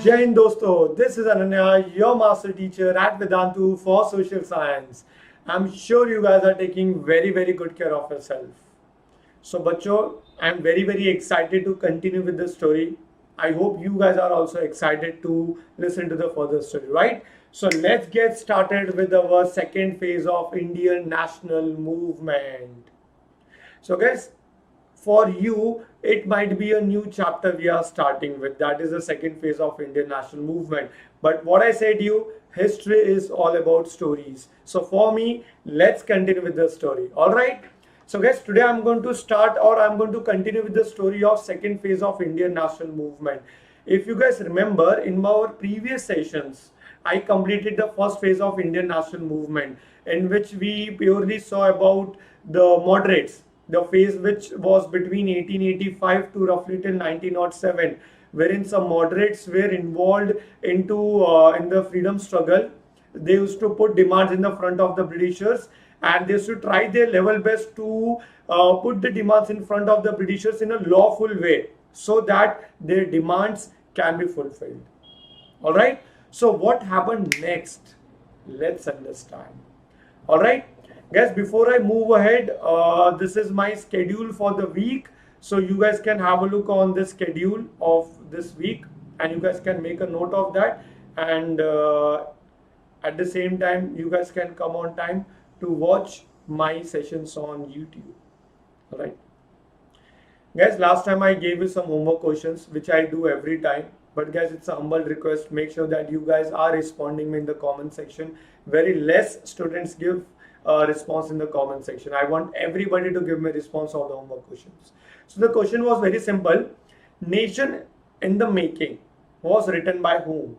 Jai Hind dosto, this is Ananya, your master teacher at Vedantu for Social Science. I'm sure you guys are taking very good care of yourself. So bachcho, I'm very excited to continue with the story. I hope you guys are also excited to listen to the further story, right? So let's get started with our second phase of Indian national movement. So guys, for you, it might be a new chapter we are starting with. That is the second phase of Indian national movement. But what I said to you, history is all about stories. So for me, let's continue with the story. All right. So guys, today I'm going to start, or I'm going to continue with the story of second phase of Indian national movement. If you guys remember, in our previous sessions, I completed the first phase of Indian national movement, in which we purely saw about the moderates, the phase which was between 1885 to roughly till 1907, wherein some moderates were involved into in the freedom struggle. They used to put demands in the front of the Britishers, and they used to try their level best to put the demands in front of the Britishers in a lawful way, so that their demands can be fulfilled. All right. So what happened next? Let's understand. All right. Guys, before I move ahead, this is my schedule for the week. So you guys can have a look on the schedule of this week, and you guys can make a note of that. And at the same time, you guys can come on time to watch my sessions on YouTube. All right. Guys, last time I gave you some homework questions, which I do every time. But guys, it's a humble request. Make sure that you guys are responding me in the comment section. Very less students give response in the comment section. I want everybody to give me a response of the homework questions. So the question was very simple. Nation in the Making was written by whom?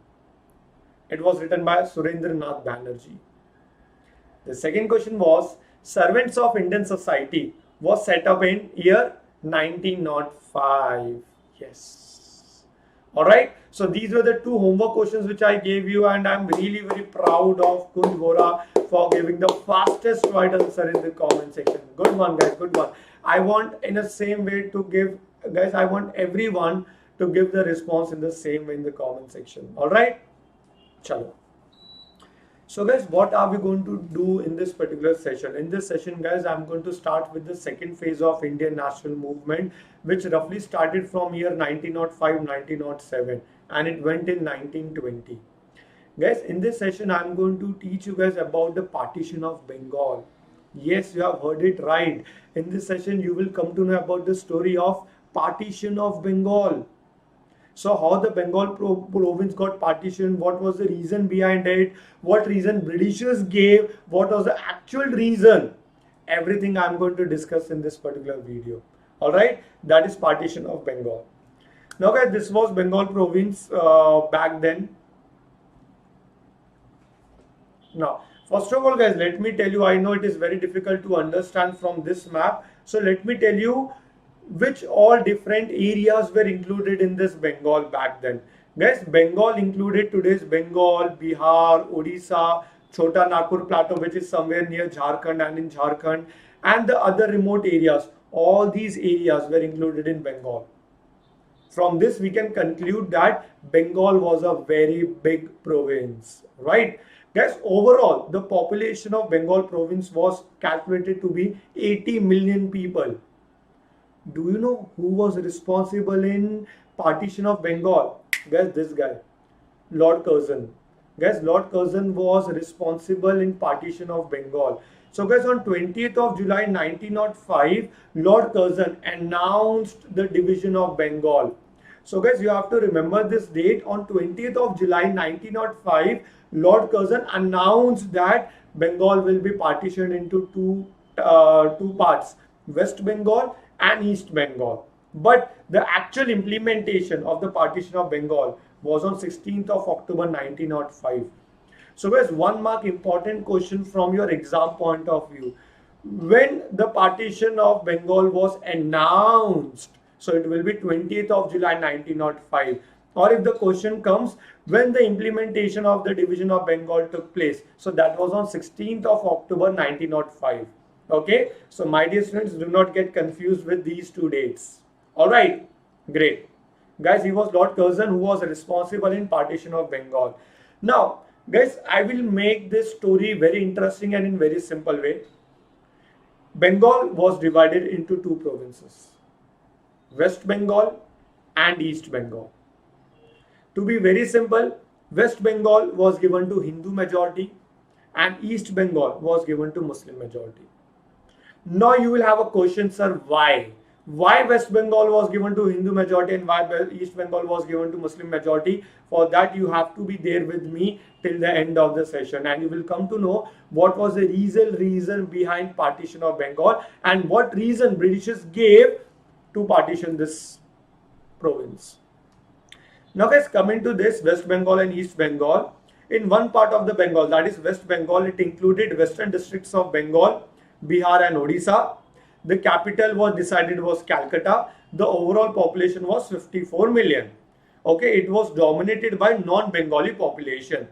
It was written by Surendranath Banerjee. The second question was, Servants of Indian Society was set up in year 1905. Yes. Alright, so these were the two homework questions which I gave you, and I'm really very proud of Kunj Vora for giving the fastest right answer in the comment section. Good one, guys, good one. I want in the same way to give, guys, I want everyone to give the response in the same way in the comment section. Alright, chalo. So guys, what are we going to do in this particular session? In this session, guys, I'm going to start with the second phase of Indian national movement, which roughly started from year 1905-1907 and it went in 1920. Guys, in this session, I'm going to teach you guys about the Partition of Bengal. Yes, you have heard it right. In this session, you will come to know about the story of Partition of Bengal. So how the Bengal province got partitioned, what was the reason behind it, what reason Britishers gave, what was the actual reason, everything I'm going to discuss in this particular video. Alright, that is Partition of Bengal. Now guys, this was Bengal province back then. Now, first of all guys, let me tell you, I know it is very difficult to understand from this map. So let me tell you which all different areas were included in this Bengal back then. Guys, Bengal included today's Bengal, Bihar, Odisha, Chota Nagpur Plateau, which is somewhere near Jharkhand and in Jharkhand, and the other remote areas. All these areas were included in Bengal. From this, we can conclude that Bengal was a very big province, right? Guys, overall, the population of Bengal province was calculated to be 80 million people. Do you know who was responsible in Partition of Bengal? Guys, this guy, Lord Curzon. Guys, Lord Curzon was responsible in Partition of Bengal. So guys, on 20th of July 1905, Lord Curzon announced the division of Bengal. So guys, you have to remember this date. On 20th of July 1905, Lord Curzon announced that Bengal will be partitioned into two parts, West Bengal and East Bengal. But the actual implementation of the Partition of Bengal was on 16th of October 1905. So guys, 1 mark important question from your exam point of view. When the Partition of Bengal was announced, so it will be 20th of July 1905. Or if the question comes, when the implementation of the division of Bengal took place, so that was on 16th of October 1905. Okay, so my dear students, do not get confused with these two dates. All right, great. Guys, he was Lord Curzon who was responsible in partition of Bengal. Now, guys, I will make this story very interesting and in very simple way. Bengal was divided into two provinces, West Bengal and East Bengal. To be very simple, West Bengal was given to Hindu majority and East Bengal was given to Muslim majority. Now you will have a question, sir, why? Why West Bengal was given to Hindu majority and why East Bengal was given to Muslim majority? For that you have to be there with me till the end of the session and you will come to know what was the reason behind partition of Bengal and what reason Britishers gave to partition this province. Now guys, coming to this West Bengal and East Bengal, in one part of the Bengal, that is West Bengal, it included western districts of Bengal, Bihar and Odisha. The capital was decided was Calcutta. The overall population was 54 million. Okay, it was dominated by non-Bengali population.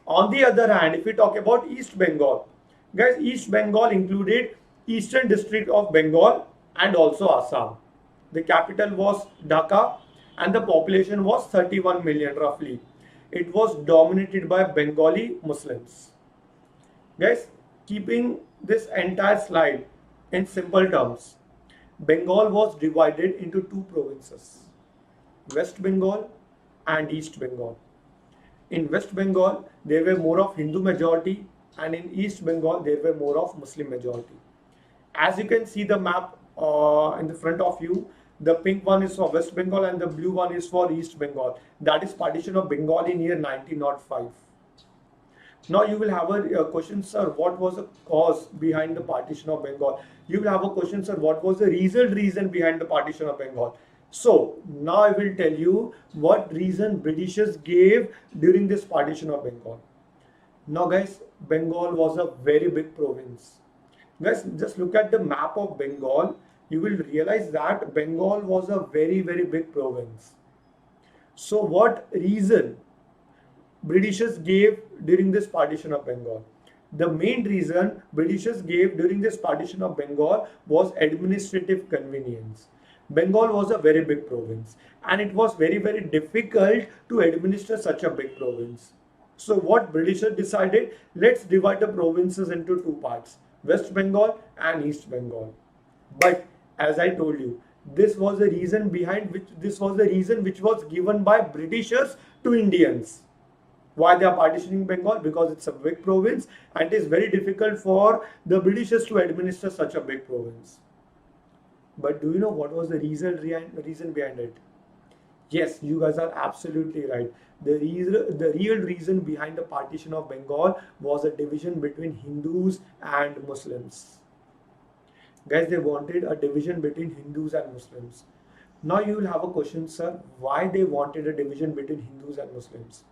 On the other hand, if we talk about East Bengal, guys, East Bengal included eastern district of Bengal and also Assam. The capital was Dhaka and the population was 31 million roughly. It was dominated by Bengali Muslims. Guys, keeping this entire slide in simple terms, Bengal was divided into two provinces, West Bengal and East Bengal. In West Bengal, there were more of Hindu majority and in East Bengal, there were more of Muslim majority. As you can see the map in the front of you, the pink one is for West Bengal and the blue one is for East Bengal. That is partition of Bengal in year 1905. Now you will have a question, sir, what was the cause behind the partition of Bengal? You will have a question, sir, what was the reason behind the partition of Bengal? So now I will tell you what reason Britishers gave during this partition of Bengal. Now guys, Bengal was a very big province. Guys, just look at the map of Bengal. You will realize that Bengal was a very big province. So what reason Britishers gave during this partition of Bengal? The main reason Britishers gave during this partition of Bengal was administrative convenience. Bengal was a very big province and it was very difficult to administer such a big province. So what Britishers decided, let's divide the provinces into two parts, West Bengal and East Bengal. But as I told you, this was the reason which was given by Britishers to Indians. Why they are partitioning Bengal? Because it's a big province and it is very difficult for the Britishers to administer such a big province. But do you know what was the reason behind it? Yes, you guys are absolutely right. The real reason behind the partition of Bengal was a division between Hindus and Muslims. Guys, they wanted a division between Hindus and Muslims. Now you will have a question, sir, why they wanted a division between Hindus and Muslims?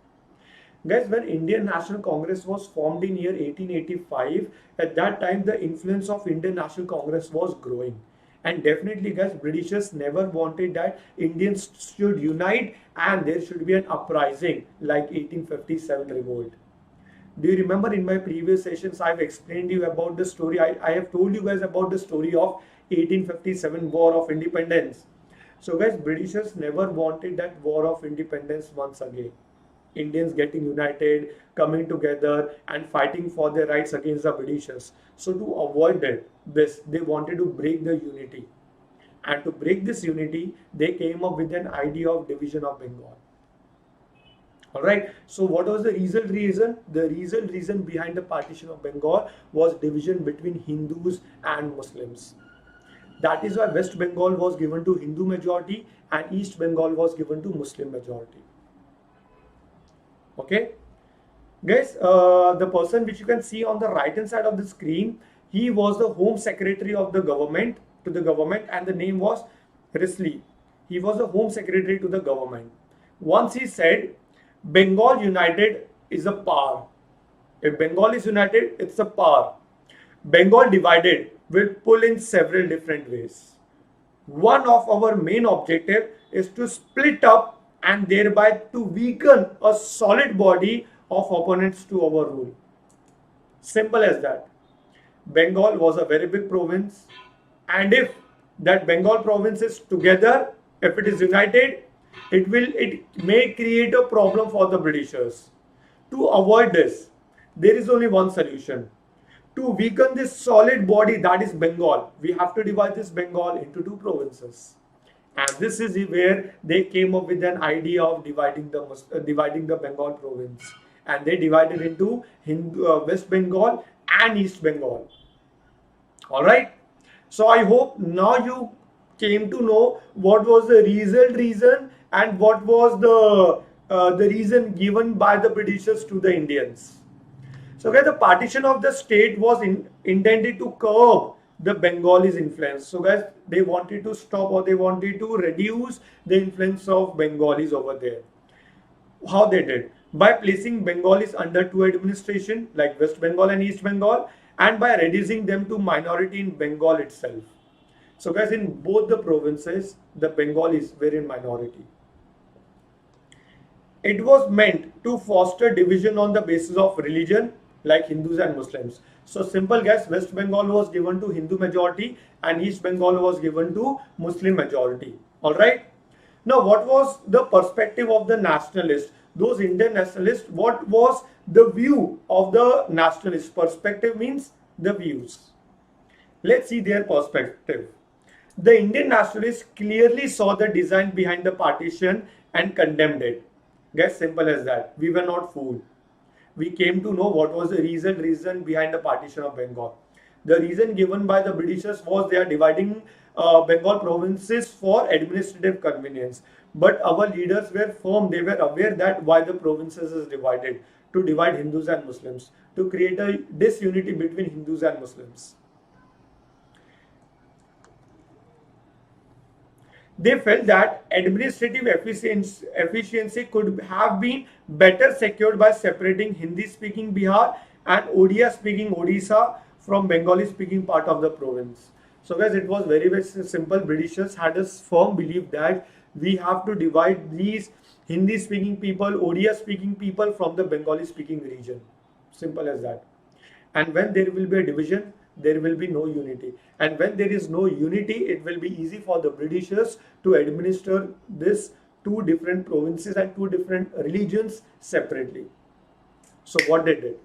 Guys, when Indian National Congress was formed in year 1885, at that time the influence of Indian National Congress was growing. And definitely guys, Britishers never wanted that Indians should unite and there should be an uprising like 1857 revolt. Do you remember in my previous sessions I have explained you about the story, I have told you guys about the story of 1857 War of Independence. So guys, Britishers never wanted that War of Independence once again. Indians getting united, coming together and fighting for their rights against the Britishers. So to avoid this, they wanted to break the unity. And to break this unity, they came up with an idea of division of Bengal. Alright, so what was the reason? The reason behind the partition of Bengal was division between Hindus and Muslims. That is why West Bengal was given to Hindu majority and East Bengal was given to Muslim majority. Okay, guys, the person which you can see on the right hand side of the screen, he was the Home Secretary of the government and the name was Risley. He was the Home Secretary to the government. Once he said, Bengal united is a power. If Bengal is united, it's a power. Bengal divided will pull in several different ways. One of our main objective is to split up and thereby to weaken a solid body of opponents to our rule. Simple as that. Bengal was a very big province and if that Bengal province is together, if it is united, It may create a problem for the Britishers. To avoid this, there is only one solution. To weaken this solid body, that is Bengal, we have to divide this Bengal into two provinces. And this is where they came up with an idea of dividing the Bengal province. And they divided into West Bengal and East Bengal. All right. So I hope now you came to know what was the reason and what was the reason given by the Britishers to the Indians. So guys, the partition of the state was intended to curb the Bengalis' influence. So guys, they wanted to stop or they wanted to reduce the influence of Bengalis over there. How they did? By placing Bengalis under two administration like West Bengal and East Bengal, and by reducing them to minority in Bengal itself. So guys, in both the provinces, the Bengalis were in minority. It was meant to foster division on the basis of religion like Hindus and Muslims. So simple guys, West Bengal was given to Hindu majority and East Bengal was given to Muslim majority. Alright. Now what was the perspective of the nationalists? Those Indian nationalists, what was the view of the nationalist? Perspective means the views. Let's see their perspective. The Indian nationalists clearly saw the design behind the partition and condemned it. Guys, simple as that. We were not fooled. We came to know what was the reason behind the partition of Bengal. The reason given by the Britishers was they are dividing Bengal provinces for administrative convenience. But our leaders were firm. They were aware that why the provinces is divided, to divide Hindus and Muslims, to create a disunity between Hindus and Muslims. They felt that administrative efficiency could have been better secured by separating Hindi-speaking Bihar and Odia-speaking Odisha from Bengali-speaking part of the province. So guys, it was very, very simple. Britishers had a firm belief that we have to divide these Hindi-speaking people, Odia-speaking people from the Bengali-speaking region. Simple as that. And when there will be a division, there will be no unity. And when there is no unity, it will be easy for the Britishers to administer this two different provinces and two different religions separately. So what they did?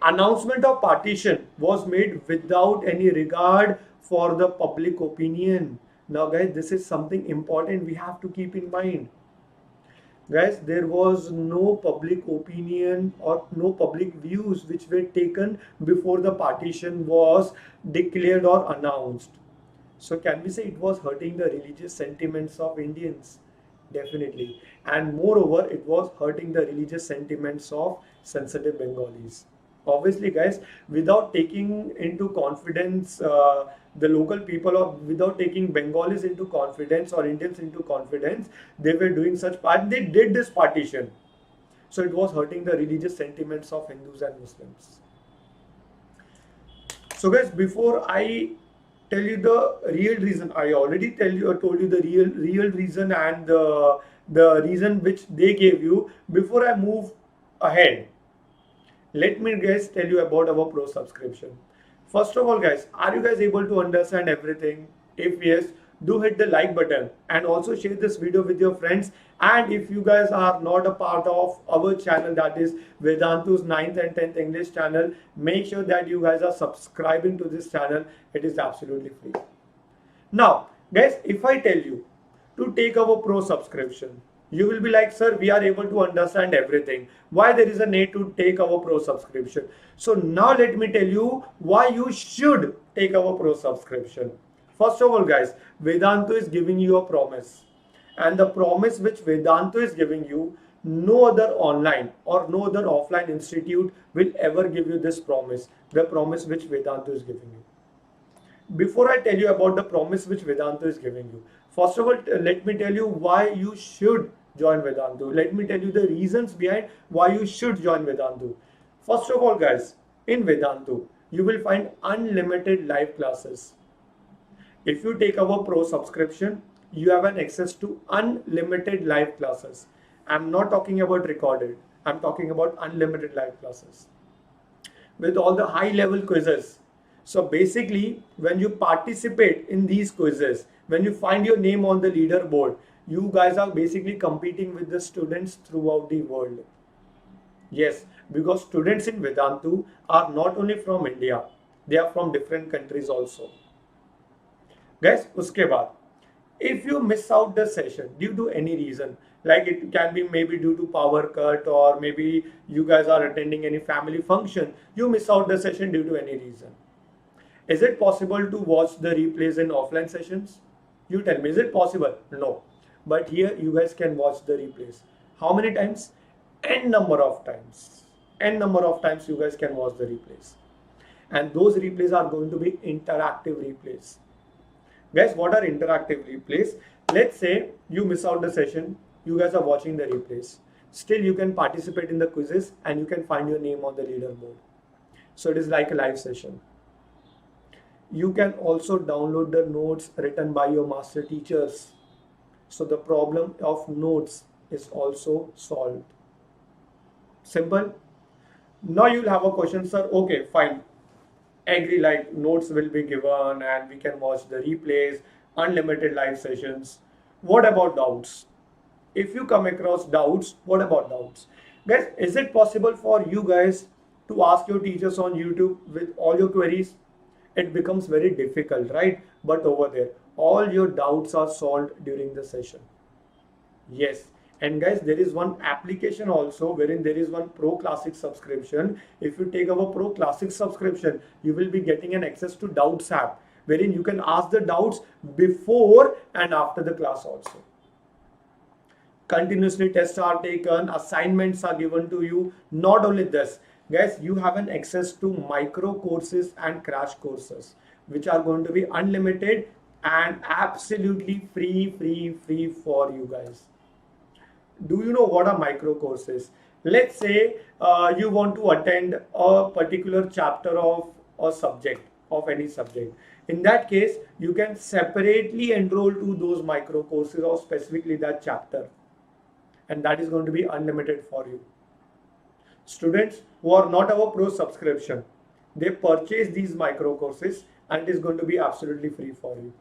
Announcement of partition was made without any regard for the public opinion. Now guys, this is something important we have to keep in mind. Guys, there was no public opinion or no public views which were taken before the partition was declared or announced. So can we say it was hurting the religious sentiments of Indians? Definitely. And moreover, it was hurting the religious sentiments of sensitive Bengalis. Obviously guys, without taking into confidence the local people, or without taking Bengalis into confidence or Indians into confidence, they were doing such part. They did this partition. So it was hurting the religious sentiments of Hindus and Muslims. So guys, before I tell you the real reason, I already told you the real reason and the reason which they gave you. Before I move ahead, let me guys tell you about our pro subscription. First of all guys, are you guys able to understand everything? If yes, do hit the like button and also share this video with your friends. And if you guys are not a part of our channel, that is Vedantu's 9th and 10th English channel, make sure that you guys are subscribing to this channel. It is absolutely free. Now guys, if I tell you to take our pro subscription, you will be like, sir, we are able to understand everything. Why there is a need to take our pro subscription? So now let me tell you why you should take our pro subscription. First of all guys, Vedantu is giving you a promise. And the promise which Vedantu is giving you, no other online or no other offline institute will ever give you this promise. The promise which Vedantu is giving you. Before I tell you about the promise which Vedantu is giving you, first of all, let me tell you why you should join Vedantu. Let me tell you the reasons behind why you should join Vedantu. First of all guys, in Vedantu, you will find unlimited live classes. If you take our pro subscription, you have an access to unlimited live classes. I'm not talking about recorded. I'm talking about unlimited live classes. With all the high level quizzes. So basically, when you participate in these quizzes, when you find your name on the leaderboard, you guys are basically competing with the students throughout the world. Yes, because students in Vedantu are not only from India, they are from different countries also. Guys, uske baad, if you miss out the session due to any reason, like it can be maybe due to power cut, or maybe you guys are attending any family function, you miss out the session due to any reason. Is it possible to watch the replays in offline sessions? You tell me, is it possible? No. But here you guys can watch the replays. How many times? N number of times. N number of times you guys can watch the replays. And those replays are going to be interactive replays. Guys, what are interactive replays? Let's say you miss out the session, you guys are watching the replays. Still you can participate in the quizzes and you can find your name on the leaderboard. So it is like a live session. You can also download the notes written by your master teachers. So the problem of notes is also solved. Simple. Now you'll have a question, sir. Okay, fine. Agree, like notes will be given and we can watch the replays, unlimited live sessions. What about doubts? If you come across doubts, what about doubts? Guys, is it possible for you guys to ask your teachers on YouTube with all your queries? It becomes very difficult, right? But over there, all your doubts are solved during the session. Yes. And guys, there is one application also wherein there is one Pro Classic subscription. If you take our Pro Classic subscription, you will be getting an access to Doubts app, wherein you can ask the doubts before and after the class also. Continuously tests are taken, assignments are given to you. Not only this, guys, you have an access to micro courses and crash courses, which are going to be unlimited and absolutely free for you guys. Do you know what are micro courses? Let's say you want to attend a particular chapter of a subject, of any subject. In that case, you can separately enroll to those micro courses or specifically that chapter. And that is going to be unlimited for you. Students who are not our Pro subscription, they purchase these micro courses and it is going to be absolutely free for you.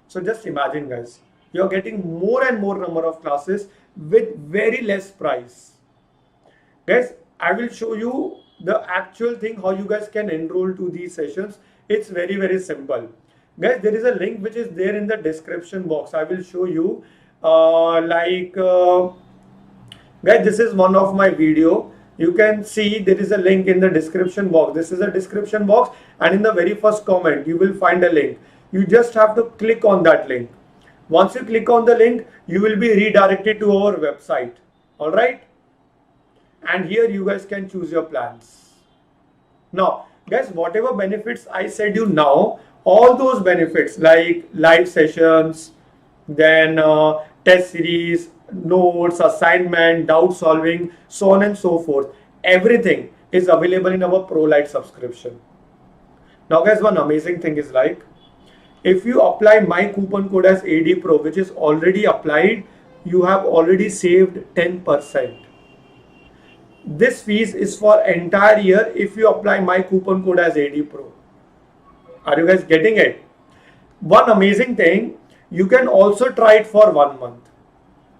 So just imagine, guys, you're getting more and more number of classes with very less price. Guys, I will show you the actual thing how you guys can enroll to these sessions. It's very simple. Guys, there is a link which is there in the description box. I will show you guys, this is one of my video. You can see there is a link in the description box. This is a description box and in the very first comment you will find a link. You just have to click on that link. Once you click on the link, you will be redirected to our website. Alright? And here you guys can choose your plans. Now, guys, whatever benefits I said you now, all those benefits like live sessions, then test series, notes, assignment, doubt solving, so on and so forth, everything is available in our Pro Lite subscription. Now, guys, one amazing thing is like, if you apply my coupon code as AD Pro, which is already applied, you have already saved 10%. This fees is for entire year if you apply my coupon code as AD Pro. Are you guys getting it? One amazing thing, you can also try it for 1 month.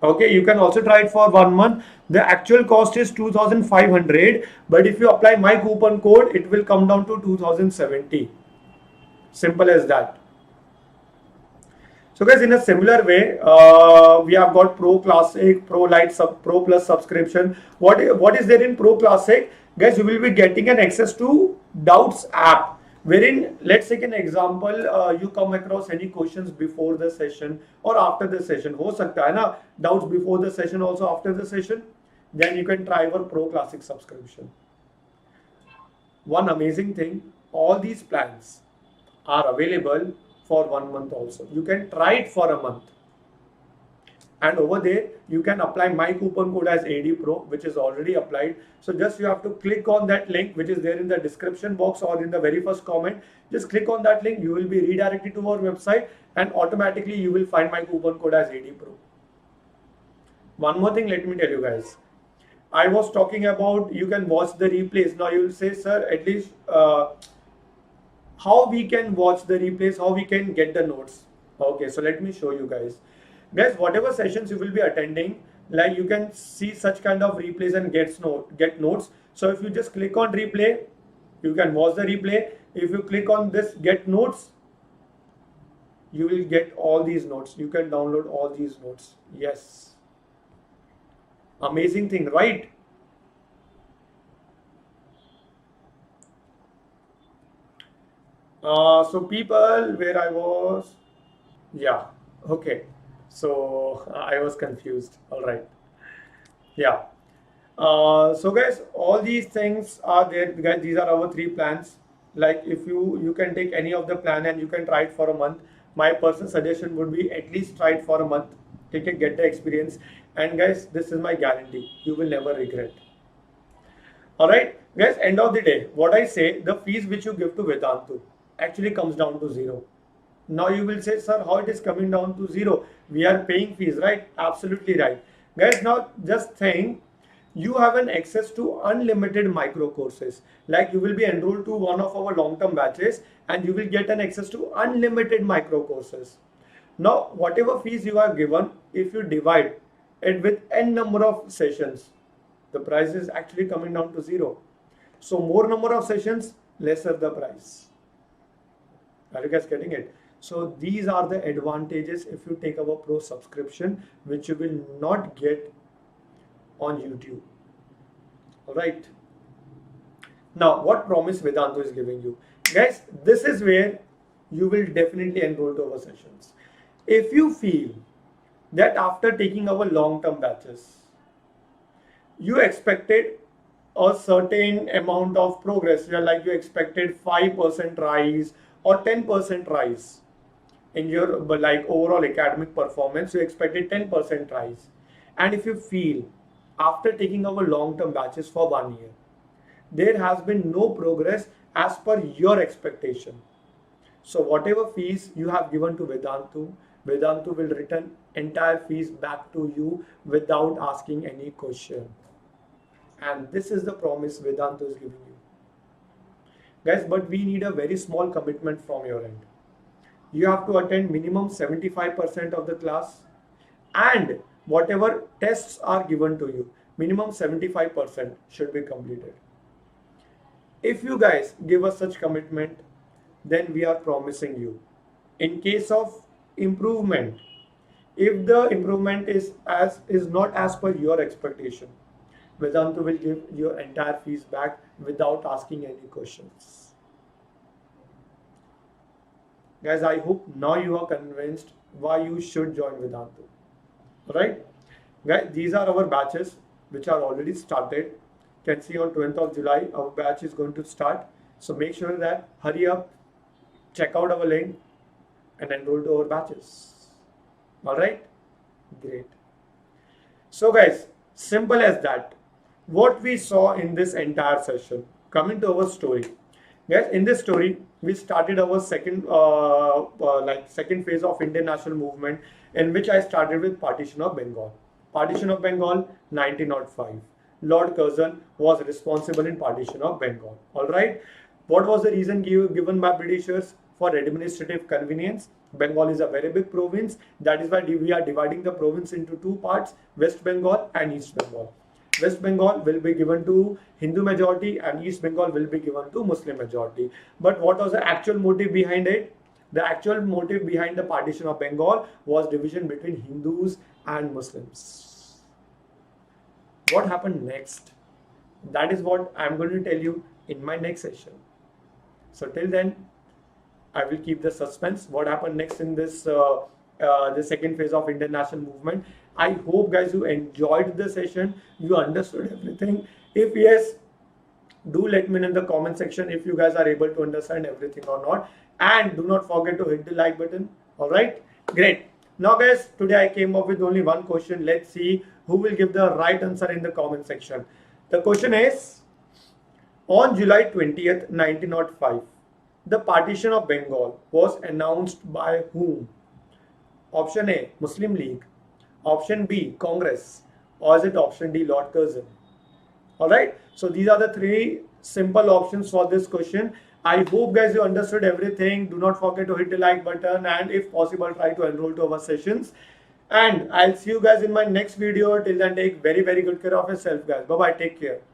Okay, you can also try it for 1 month. The actual cost is 2,500, but if you apply my coupon code, it will come down to 2,070. Simple as that. So guys, in a similar way, we have got Pro Classic, Pro Lite, Pro Plus subscription. What is there in Pro Classic? Guys, you will be getting an access to Doubts app, wherein, let's take an example, you come across any questions before the session or after the session. Ho sakta hai na, doubts before the session, also after the session. Then you can try our Pro Classic subscription. One amazing thing, all these plans are available for 1 month also. You can try it for a month. And over there, you can apply my coupon code as AD Pro, which is already applied. So just you have to click on that link, which is there in the description box or in the very first comment. Just click on that link. You will be redirected to our website and automatically you will find my coupon code as AD Pro. One more thing, let me tell you guys. I was talking about you can watch the replays. Now you will say, sir, at least how we can watch the replays, how we can get the notes. Okay, so let me show you guys. Guys, whatever sessions you will be attending, like you can see such kind of replays and get notes. So if you just click on replay, you can watch the replay. If you click on this get notes, you will get all these notes. You can download all these notes. Yes, amazing thing, right? So people, where I was, yeah, okay. So I was confused. All right, yeah. So guys, all these things are there. Guys, these are our 3 plans. Like if you can take any of the plan and you can try it for a month. My personal suggestion would be at least try it for a month. Take it, get the experience, and guys, this is my guarantee. You will never regret. All right, guys. End of the day, what I say, the fees which you give to Vedantu actually comes down to zero. Now you will say, sir, how it is coming down to zero? We are paying fees, right? Absolutely right. Guys, now just think, you have an access to unlimited micro courses. Like you will be enrolled to one of our long-term batches and you will get an access to unlimited micro courses. Now, whatever fees you are given, if you divide it with n number of sessions, the price is actually coming down to zero. So more number of sessions, lesser the price. Are you guys getting it? So these are the advantages if you take our pro subscription, which you will not get on YouTube. All right. Now, what promise Vedantu is giving you? Guys, this is where you will definitely enroll to our sessions. If you feel that after taking our long-term batches, you expected a certain amount of progress, like you expected 5% rise or 10% rise in your like overall academic performance, you expected 10% rise. And if you feel after taking our long-term batches for 1 year, there has been no progress as per your expectation. So whatever fees you have given to Vedantu, Vedantu will return entire fees back to you without asking any question. And this is the promise Vedantu is giving you. Guys, but we need a very small commitment from your end. You have to attend minimum 75% of the class, and whatever tests are given to you, minimum 75% should be completed. If you guys give us such commitment, then we are promising you, in case of improvement, if the improvement is not as per your expectation, Vedantu will give your entire fees back without asking any questions. Guys, I hope now you are convinced why you should join Vedantu. Alright? Guys, these are our batches which are already started. You can see on 20th of July, our batch is going to start. So make sure that hurry up, check out our link and enroll to our batches. Alright? Great. So guys, simple as that. What we saw in this entire session, coming to our story. Guys, in this story, we started our second phase of Indian national movement, in which I started with Partition of Bengal. Partition of Bengal, 1905. Lord Curzon was responsible in Partition of Bengal. All right. What was the reason given by Britishers? For administrative convenience. Bengal is a very big province. That is why we are dividing the province into 2 parts, West Bengal and East Bengal. West Bengal will be given to Hindu majority and East Bengal will be given to Muslim majority. But what was the actual motive behind it? The actual motive behind the Partition of Bengal was division between Hindus and Muslims. What happened next? That is what I am going to tell you in my next session. So till then, I will keep the suspense. What happened next in this the second phase of Indian national movement? I hope guys you enjoyed the session. You understood everything. If yes, do let me know in the comment section if you guys are able to understand everything or not. And do not forget to hit the like button. Alright, great. Now guys, today I came up with only one question. Let's see who will give the right answer in the comment section. The question is, on July 20th, 1905, the Partition of Bengal was announced by whom? Option A, Muslim League. Option B, Congress. Or is it option D, Lord Curzon? Alright, so these are the 3 simple options for this question. I hope guys you understood everything. Do not forget to hit the like button and if possible try to enroll to our sessions. And I'll see you guys in my next video. Till then, take very good care of yourself, guys. Bye bye. Take care.